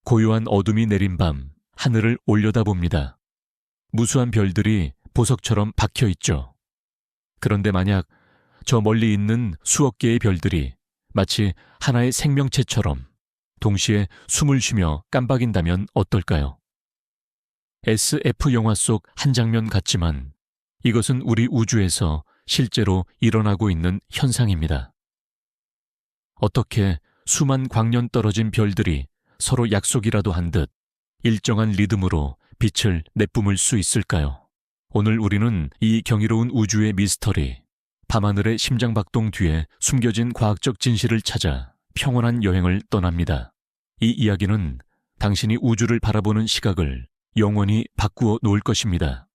고요한 어둠이 내린 밤, 하늘을 올려다봅니다. 무수한 별들이 보석처럼 박혀 있죠. 그런데 만약 저 멀리 있는 수억 개의 별들이 마치 하나의 생명체처럼 동시에 숨을 쉬며 깜박인다면 어떨까요? SF 영화 속 한 장면 같지만 이것은 우리 우주에서 실제로 일어나고 있는 현상입니다. 어떻게 수만 광년 떨어진 별들이 서로 약속이라도 한 듯 일정한 리듬으로 빛을 내뿜을 수 있을까요? 오늘 우리는 이 경이로운 우주의 미스터리, 밤하늘의 심장박동 뒤에 숨겨진 과학적 진실을 찾아 평온한 여행을 떠납니다. 이 이야기는 당신이 우주를 바라보는 시각을 영원히 바꾸어 놓을 것입니다.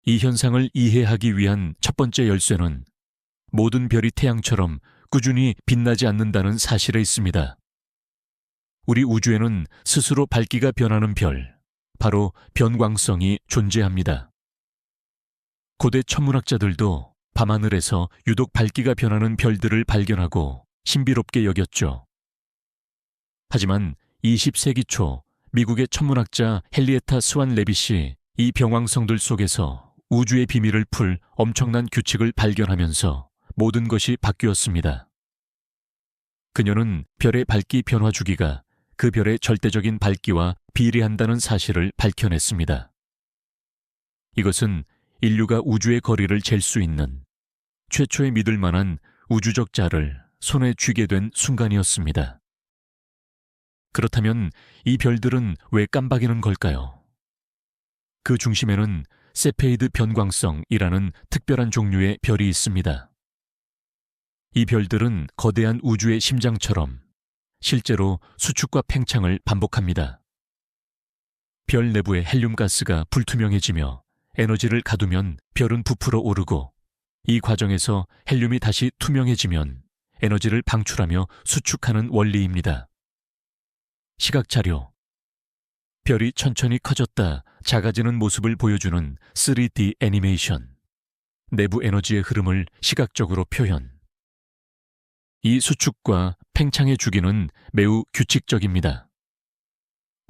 이 현상을 이해하기 위한 첫 번째 열쇠는 모든 별이 태양처럼 꾸준히 빛나지 않는다는 사실에 있습니다. 우리 우주에는 스스로 밝기가 변하는 별, 바로 변광성이 존재합니다. 고대 천문학자들도 밤하늘에서 유독 밝기가 변하는 별들을 발견하고 신비롭게 여겼죠. 하지만 20세기 초 미국의 천문학자 헨리에타 스완 레빗이 이 병왕성들 속에서 우주의 비밀을 풀 엄청난 규칙을 발견하면서 모든 것이 바뀌었습니다. 그녀는 별의 밝기 변화 주기가 그 별의 절대적인 밝기와 비례한다는 사실을 밝혀냈습니다. 이것은 인류가 우주의 거리를 잴 수 있는 최초의 믿을 만한 우주적 자를 손에 쥐게 된 순간이었습니다. 그렇다면 이 별들은 왜 깜박이는 걸까요? 그 중심에는 세페이드 변광성이라는 특별한 종류의 별이 있습니다. 이 별들은 거대한 우주의 심장처럼 실제로 수축과 팽창을 반복합니다. 별 내부의 헬륨 가스가 불투명해지며 에너지를 가두면 별은 부풀어 오르고, 이 과정에서 헬륨이 다시 투명해지면 에너지를 방출하며 수축하는 원리입니다. 시각 자료. 별이 천천히 커졌다 작아지는 모습을 보여주는 3D 애니메이션. 내부 에너지의 흐름을 시각적으로 표현. 이 수축과 팽창의 주기는 매우 규칙적입니다.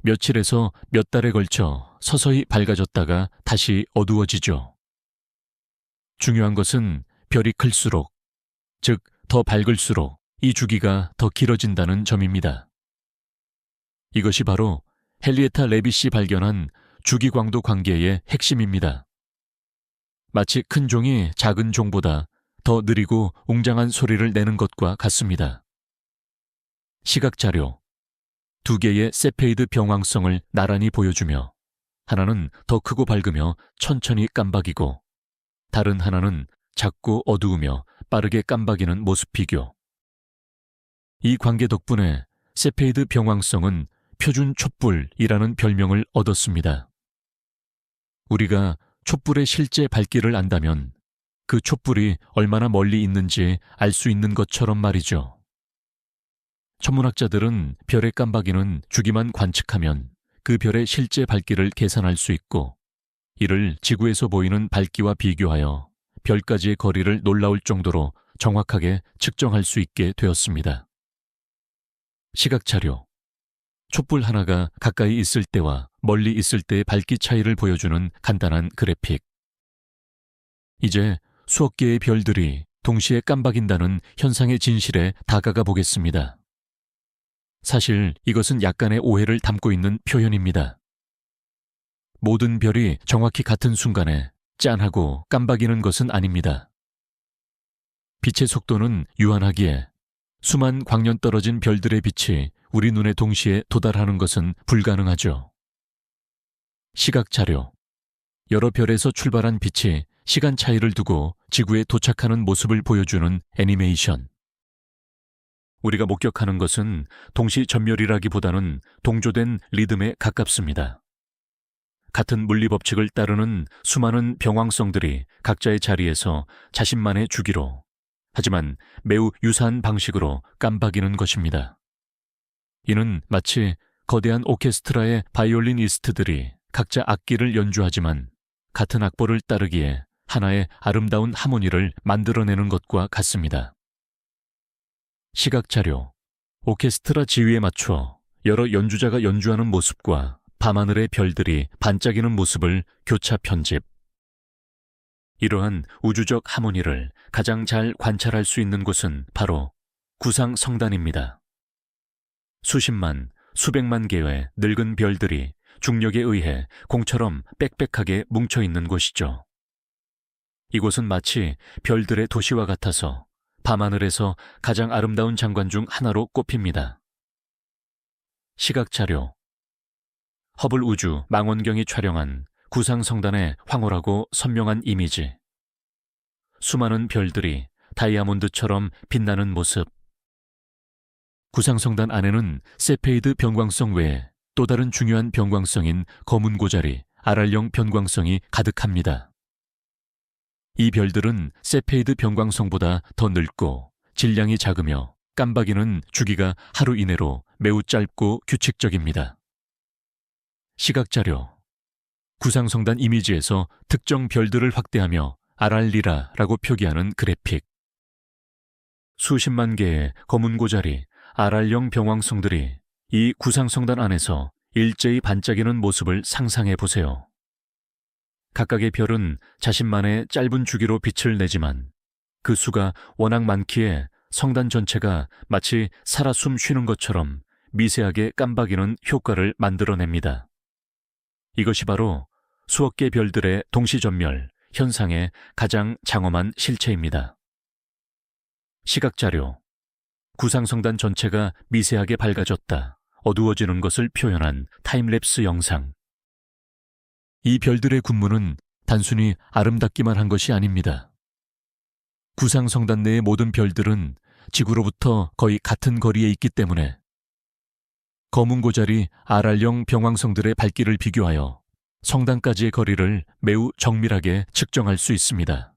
며칠에서 몇 달에 걸쳐 서서히 밝아졌다가 다시 어두워지죠. 중요한 것은 별이 클수록, 즉 더 밝을수록 이 주기가 더 길어진다는 점입니다. 이것이 바로 헨리에타 레빗이 발견한 주기광도 관계의 핵심입니다. 마치 큰 종이 작은 종보다 더 느리고 웅장한 소리를 내는 것과 같습니다. 시각 자료. 두 개의 세페이드 병왕성을 나란히 보여주며, 하나는 더 크고 밝으며 천천히 깜박이고, 다른 하나는 작고 어두우며 빠르게 깜박이는 모습 비교. 이 관계 덕분에 세페이드 병왕성은 표준 촛불이라는 별명을 얻었습니다. 우리가 촛불의 실제 밝기를 안다면 그 촛불이 얼마나 멀리 있는지 알 수 있는 것처럼 말이죠. 천문학자들은 별의 깜박이는 주기만 관측하면 그 별의 실제 밝기를 계산할 수 있고, 이를 지구에서 보이는 밝기와 비교하여 별까지의 거리를 놀라울 정도로 정확하게 측정할 수 있게 되었습니다. 시각 자료. 촛불 하나가 가까이 있을 때와 멀리 있을 때의 밝기 차이를 보여주는 간단한 그래픽. 이제 수억 개의 별들이 동시에 깜박인다는 현상의 진실에 다가가 보겠습니다. 사실 이것은 약간의 오해를 담고 있는 표현입니다. 모든 별이 정확히 같은 순간에 짠하고 깜박이는 것은 아닙니다. 빛의 속도는 유한하기에 수만 광년 떨어진 별들의 빛이 우리 눈에 동시에 도달하는 것은 불가능하죠. 시각 자료. 여러 별에서 출발한 빛이 시간 차이를 두고 지구에 도착하는 모습을 보여주는 애니메이션. 우리가 목격하는 것은 동시전멸이라기보다는 동조된 리듬에 가깝습니다. 같은 물리법칙을 따르는 수많은 병왕성들이 각자의 자리에서 자신만의 주기로, 하지만 매우 유사한 방식으로 깜박이는 것입니다. 이는 마치 거대한 오케스트라의 바이올리니스트들이 각자 악기를 연주하지만 같은 악보를 따르기에 하나의 아름다운 하모니를 만들어내는 것과 같습니다. 시각 자료. 오케스트라 지휘에 맞춰 여러 연주자가 연주하는 모습과 밤하늘의 별들이 반짝이는 모습을 교차 편집. 이러한 우주적 하모니를 가장 잘 관찰할 수 있는 곳은 바로 구상 성단입니다. 수십만, 수백만 개의 늙은 별들이 중력에 의해 공처럼 빽빽하게 뭉쳐 있는 곳이죠. 이곳은 마치 별들의 도시와 같아서 밤하늘에서 가장 아름다운 장관 중 하나로 꼽힙니다. 시각자료. 허블 우주 망원경이 촬영한 구상성단의 황홀하고 선명한 이미지. 수많은 별들이 다이아몬드처럼 빛나는 모습. 구상성단 안에는 세페이드 변광성 외에 또 다른 중요한 변광성인 검은 고자리, 아랄령 변광성이 가득합니다. 이 별들은 세페이드 변광성보다 더 늙고 질량이 작으며 깜박이는 주기가 하루 이내로 매우 짧고 규칙적입니다. 시각자료. 구상성단 이미지에서 특정 별들을 확대하며 아랄리라라고 표기하는 그래픽. 수십만 개의 검은 고자리, 아랄령 병왕성들이 이 구상성단 안에서 일제히 반짝이는 모습을 상상해 보세요. 각각의 별은 자신만의 짧은 주기로 빛을 내지만 그 수가 워낙 많기에 성단 전체가 마치 살아 숨 쉬는 것처럼 미세하게 깜박이는 효과를 만들어냅니다. 이것이 바로 수억 개 별들의 동시전멸 현상의 가장 장엄한 실체입니다. 시각자료. 구상성단 전체가 미세하게 밝아졌다, 어두워지는 것을 표현한 타임랩스 영상. 이 별들의 군무는 단순히 아름답기만 한 것이 아닙니다. 구상성단 내의 모든 별들은 지구로부터 거의 같은 거리에 있기 때문에 검은 고자리 아랄령 병왕성들의 밝기를 비교하여 성단까지의 거리를 매우 정밀하게 측정할 수 있습니다.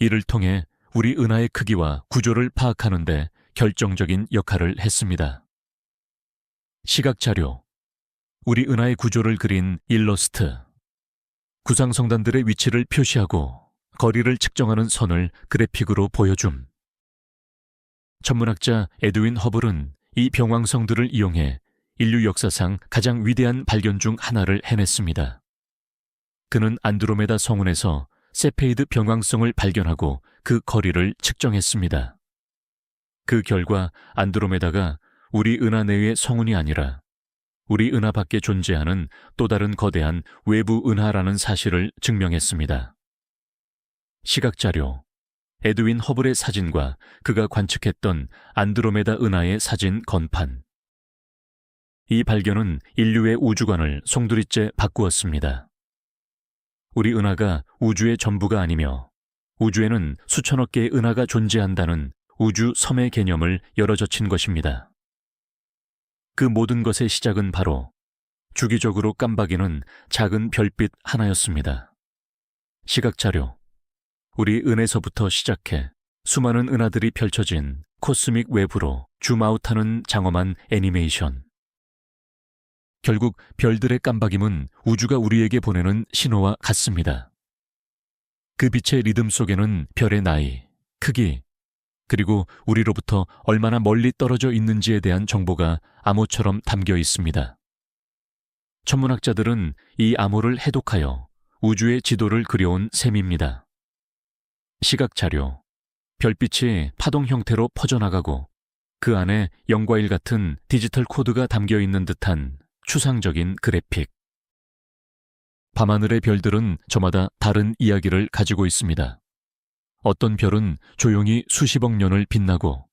이를 통해 우리 은하의 크기와 구조를 파악하는 데 결정적인 역할을 했습니다. 시각자료. 우리 은하의 구조를 그린 일러스트. 구상성단들의 위치를 표시하고 거리를 측정하는 선을 그래픽으로 보여줌. 천문학자 에드윈 허블은 이 병왕성들을 이용해 인류 역사상 가장 위대한 발견 중 하나를 해냈습니다. 그는 안드로메다 성운에서 세페이드 병왕성을 발견하고 그 거리를 측정했습니다. 그 결과 안드로메다가 우리 은하 내의 성운이 아니라 우리 은하 밖에 존재하는 또 다른 거대한 외부 은하라는 사실을 증명했습니다. 시각자료. 에드윈 허블의 사진과 그가 관측했던 안드로메다 은하의 사진 건판. 이 발견은 인류의 우주관을 송두리째 바꾸었습니다. 우리 은하가 우주의 전부가 아니며 우주에는 수천억 개의 은하가 존재한다는 우주 섬의 개념을 열어젖힌 것입니다. 그 모든 것의 시작은 바로 주기적으로 깜박이는 작은 별빛 하나였습니다. 시각자료. 우리 은에서부터 시작해 수많은 은하들이 펼쳐진 코스믹 웹으로 줌아웃하는 장엄한 애니메이션. 결국 별들의 깜박임은 우주가 우리에게 보내는 신호와 같습니다. 그 빛의 리듬 속에는 별의 나이, 크기, 그리고 우리로부터 얼마나 멀리 떨어져 있는지에 대한 정보가 암호처럼 담겨 있습니다. 천문학자들은 이 암호를 해독하여 우주의 지도를 그려온 셈입니다. 시각자료. 별빛이 파동 형태로 퍼져나가고 그 안에 0과 1 같은 디지털 코드가 담겨 있는 듯한 추상적인 그래픽. 밤하늘의 별들은 저마다 다른 이야기를 가지고 있습니다. 어떤 별은 조용히 수십억 년을 빛나고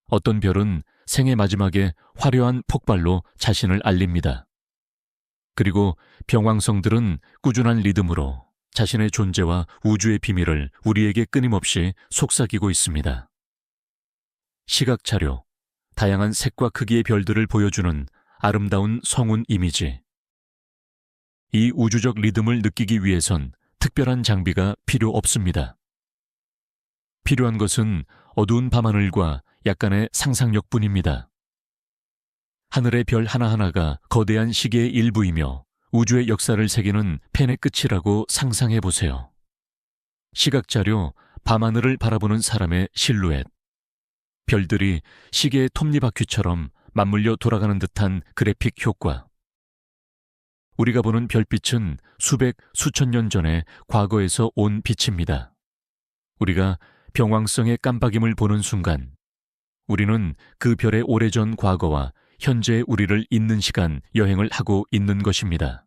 어떤 별은 생의 마지막에 화려한 폭발로 자신을 알립니다. 그리고 병왕성들은 꾸준한 리듬으로 자신의 존재와 우주의 비밀을 우리에게 끊임없이 속삭이고 있습니다. 시각자료. 다양한 색과 크기의 별들을 보여주는 아름다운 성운 이미지. 이 우주적 리듬을 느끼기 위해선 특별한 장비가 필요 없습니다. 필요한 것은 어두운 밤하늘과 약간의 상상력뿐입니다. 하늘의 별 하나하나가 거대한 시계의 일부이며 우주의 역사를 새기는 펜의 끝이라고 상상해 보세요. 시각자료. 밤하늘을 바라보는 사람의 실루엣. 별들이 시계의 톱니바퀴처럼 맞물려 돌아가는 듯한 그래픽 효과. 우리가 보는 별빛은 수백, 수천 년 전에 과거에서 온 빛입니다. 우리가 병왕성의 깜박임을 보는 순간, 우리는 그 별의 오래전 과거와 현재의 우리를 잇는 시간 여행을 하고 있는 것입니다.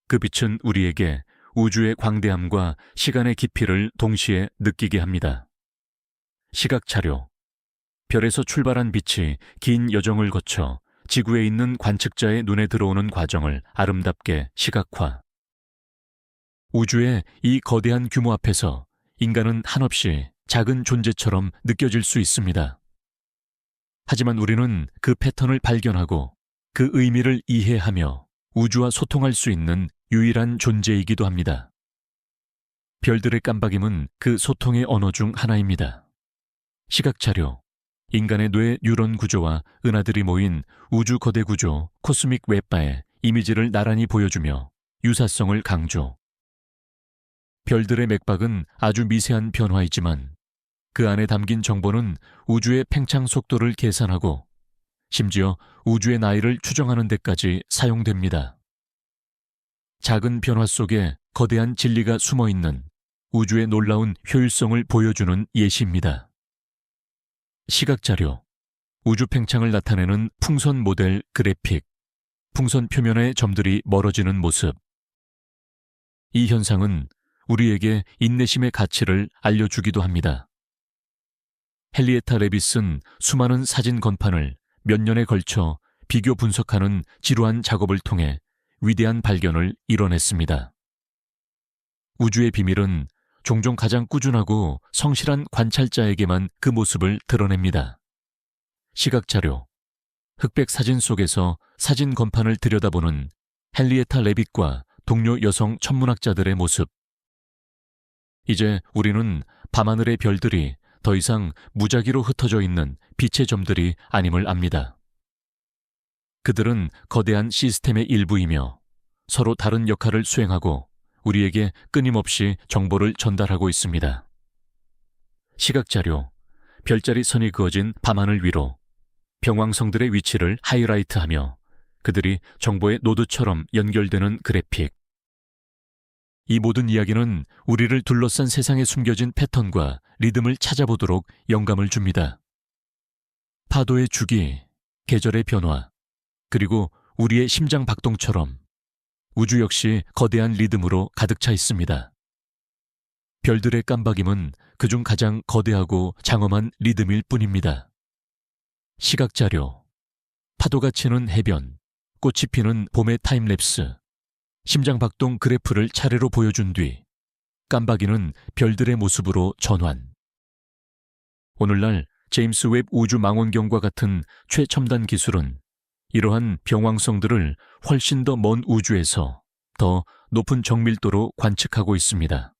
그 빛은 우리에게 우주의 광대함과 시간의 깊이를 동시에 느끼게 합니다. 시각 자료. 별에서 출발한 빛이 긴 여정을 거쳐 지구에 있는 관측자의 눈에 들어오는 과정을 아름답게 시각화. 우주의 이 거대한 규모 앞에서 인간은 한없이 작은 존재처럼 느껴질 수 있습니다. 하지만 우리는 그 패턴을 발견하고 그 의미를 이해하며 우주와 소통할 수 있는 유일한 존재이기도 합니다. 별들의 깜박임은 그 소통의 언어 중 하나입니다. 시각 자료. 인간의 뇌 뉴런 구조와 은하들이 모인 우주 거대 구조 코스믹 웹바의 이미지를 나란히 보여주며 유사성을 강조. 별들의 맥박은 아주 미세한 변화이지만 그 안에 담긴 정보는 우주의 팽창 속도를 계산하고 심지어 우주의 나이를 추정하는 데까지 사용됩니다. 작은 변화 속에 거대한 진리가 숨어 있는 우주의 놀라운 효율성을 보여주는 예시입니다. 시각 자료. 우주 팽창을 나타내는 풍선 모델 그래픽. 풍선 표면의 점들이 멀어지는 모습. 이 현상은 우리에게 인내심의 가치를 알려주기도 합니다. 헨리에타 레빗은 수많은 사진 건판을 몇 년에 걸쳐 비교 분석하는 지루한 작업을 통해 위대한 발견을 이뤄냈습니다. 우주의 비밀은 종종 가장 꾸준하고 성실한 관찰자에게만 그 모습을 드러냅니다. 시각 자료. 흑백 사진 속에서 사진 건판을 들여다보는 헨리에타 레빗과 동료 여성 천문학자들의 모습. 이제 우리는 밤하늘의 별들이 더 이상 무작위로 흩어져 있는 빛의 점들이 아님을 압니다. 그들은 거대한 시스템의 일부이며 서로 다른 역할을 수행하고 우리에게 끊임없이 정보를 전달하고 있습니다. 시각 자료. 별자리 선이 그어진 밤하늘 위로 병왕성들의 위치를 하이라이트하며 그들이 정보의 노드처럼 연결되는 그래픽. 이 모든 이야기는 우리를 둘러싼 세상에 숨겨진 패턴과 리듬을 찾아보도록 영감을 줍니다. 파도의 주기, 계절의 변화, 그리고 우리의 심장 박동처럼 우주 역시 거대한 리듬으로 가득 차 있습니다. 별들의 깜박임은 그중 가장 거대하고 장엄한 리듬일 뿐입니다. 시각 자료. 파도가 치는 해변, 꽃이 피는 봄의 타임랩스, 심장 박동 그래프를 차례로 보여준 뒤 깜박이는 별들의 모습으로 전환. 오늘날 제임스 웹 우주 망원경과 같은 최첨단 기술은 이러한 병왕성들을 훨씬 더 먼 우주에서 더 높은 정밀도로 관측하고 있습니다.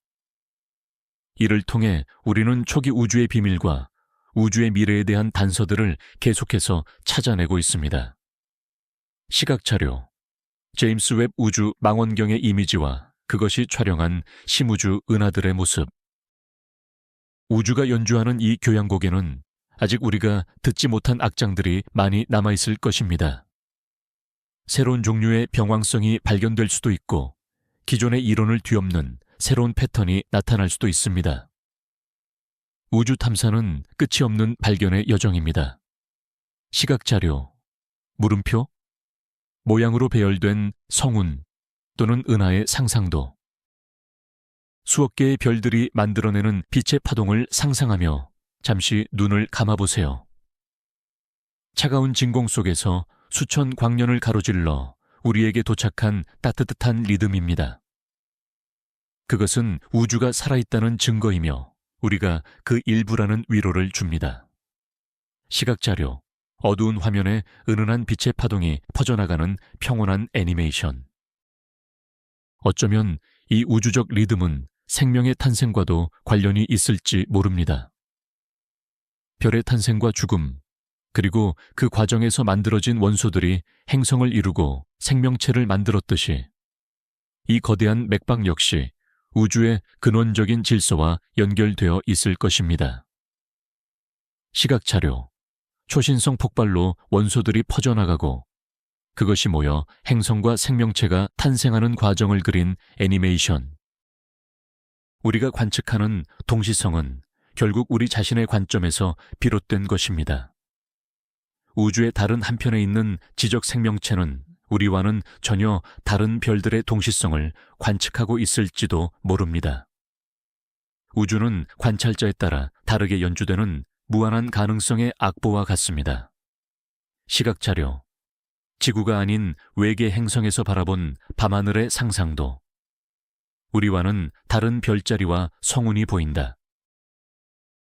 이를 통해 우리는 초기 우주의 비밀과 우주의 미래에 대한 단서들을 계속해서 찾아내고 있습니다. 시각 자료. 제임스 웹 우주 망원경의 이미지와 그것이 촬영한 심우주 은하들의 모습. 우주가 연주하는 이 교향곡에는 아직 우리가 듣지 못한 악장들이 많이 남아있을 것입니다. 새로운 종류의 병왕성이 발견될 수도 있고 기존의 이론을 뒤엎는 새로운 패턴이 나타날 수도 있습니다. 우주 탐사는 끝이 없는 발견의 여정입니다. 시각 자료. 물음표. 모양으로 배열된 성운 또는 은하의 상상도. 수억 개의 별들이 만들어내는 빛의 파동을 상상하며 잠시 눈을 감아보세요. 차가운 진공 속에서 수천 광년을 가로질러 우리에게 도착한 따뜻한 리듬입니다. 그것은 우주가 살아있다는 증거이며 우리가 그 일부라는 위로를 줍니다. 시각 자료. 어두운 화면에 은은한 빛의 파동이 퍼져나가는 평온한 애니메이션. 어쩌면 이 우주적 리듬은 생명의 탄생과도 관련이 있을지 모릅니다. 별의 탄생과 죽음, 그리고 그 과정에서 만들어진 원소들이 행성을 이루고 생명체를 만들었듯이 이 거대한 맥박 역시 우주의 근원적인 질서와 연결되어 있을 것입니다. 시각 자료. 초신성 폭발로 원소들이 퍼져나가고 그것이 모여 행성과 생명체가 탄생하는 과정을 그린 애니메이션. 우리가 관측하는 동시성은 결국 우리 자신의 관점에서 비롯된 것입니다. 우주의 다른 한편에 있는 지적 생명체는 우리와는 전혀 다른 별들의 동시성을 관측하고 있을지도 모릅니다. 우주는 관찰자에 따라 다르게 연주되는 무한한 가능성의 악보와 같습니다. 시각자료, 지구가 아닌 외계 행성에서 바라본 밤하늘의 상상도 우리와는 다른 별자리와 성운이 보인다.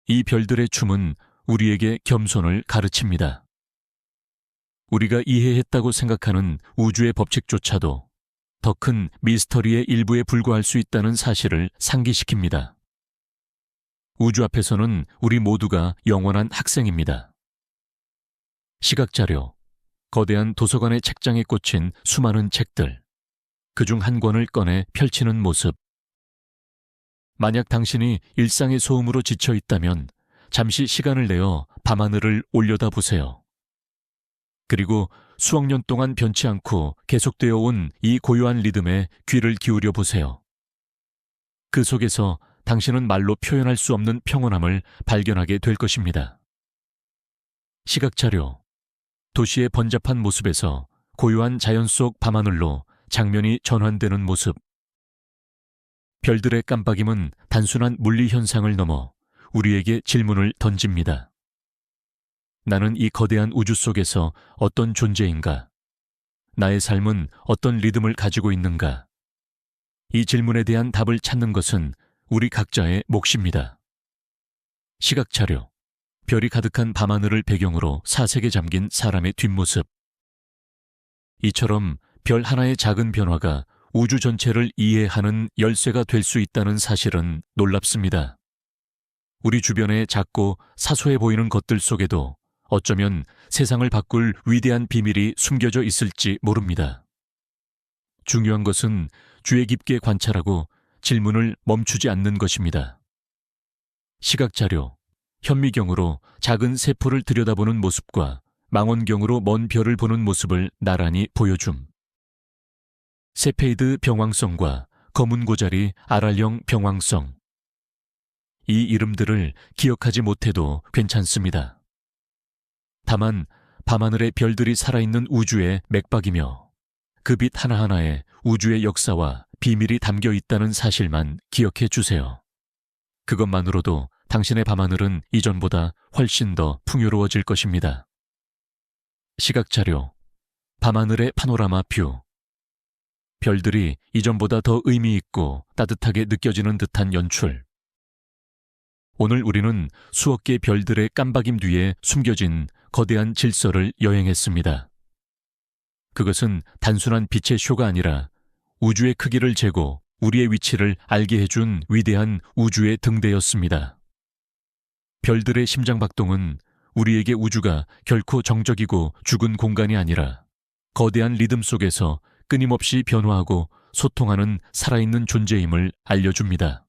이 별들의 춤은 우리에게 겸손을 가르칩니다. 우리가 이해했다고 생각하는 우주의 법칙조차도 더 큰 미스터리의 일부에 불과할 수 있다는 사실을 상기시킵니다. 우주 앞에서는 우리 모두가 영원한 학생입니다. 시각자료, 거대한 도서관의 책장에 꽂힌 수많은 책들, 그중 한 권을 꺼내 펼치는 모습. 만약 당신이 일상의 소음으로 지쳐 있다면 잠시 시간을 내어 밤하늘을 올려다보세요. 그리고 수억 년 동안 변치 않고 계속되어 온 이 고요한 리듬에 귀를 기울여 보세요. 그 속에서 당신은 말로 표현할 수 없는 평온함을 발견하게 될 것입니다. 시각자료, 도시의 번잡한 모습에서 고요한 자연 속 밤하늘로 장면이 전환되는 모습. 별들의 깜빡임은 단순한 물리 현상을 넘어 우리에게 질문을 던집니다. 나는 이 거대한 우주 속에서 어떤 존재인가? 나의 삶은 어떤 리듬을 가지고 있는가? 이 질문에 대한 답을 찾는 것은 우리 각자의 몫입니다. 시각자료, 별이 가득한 밤하늘을 배경으로 사색에 잠긴 사람의 뒷모습. 이처럼 별 하나의 작은 변화가 우주 전체를 이해하는 열쇠가 될 수 있다는 사실은 놀랍습니다. 우리 주변의 작고 사소해 보이는 것들 속에도 어쩌면 세상을 바꿀 위대한 비밀이 숨겨져 있을지 모릅니다. 중요한 것은 주의 깊게 관찰하고 질문을 멈추지 않는 것입니다. 시각자료, 현미경으로 작은 세포를 들여다보는 모습과 망원경으로 먼 별을 보는 모습을 나란히 보여줌. 세페이드 병왕성과 검은 고자리 아랄령 병왕성. 이 이름들을 기억하지 못해도 괜찮습니다. 다만 밤하늘의 별들이 살아있는 우주의 맥박이며 그 빛 하나하나에 우주의 역사와 비밀이 담겨 있다는 사실만 기억해 주세요. 그것만으로도 당신의 밤하늘은 이전보다 훨씬 더 풍요로워질 것입니다. 시각자료, 밤하늘의 파노라마 뷰. 별들이 이전보다 더 의미 있고 따뜻하게 느껴지는 듯한 연출. 오늘 우리는 수억 개의 별들의 깜박임 뒤에 숨겨진 거대한 질서를 여행했습니다. 그것은 단순한 빛의 쇼가 아니라 우주의 크기를 재고 우리의 위치를 알게 해준 위대한 우주의 등대였습니다. 별들의 심장박동은 우리에게 우주가 결코 정적이고 죽은 공간이 아니라 거대한 리듬 속에서 끊임없이 변화하고 소통하는 살아있는 존재임을 알려줍니다.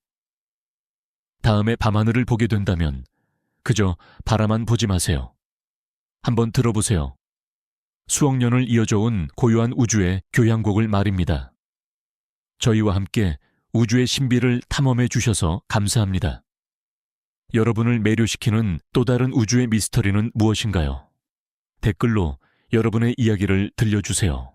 다음에 밤하늘을 보게 된다면 그저 바라만 보지 마세요. 한번 들어보세요. 수억 년을 이어져 온 고요한 우주의 교향곡을 말입니다. 저희와 함께 우주의 신비를 탐험해 주셔서 감사합니다. 여러분을 매료시키는 또 다른 우주의 미스터리는 무엇인가요? 댓글로 여러분의 이야기를 들려주세요.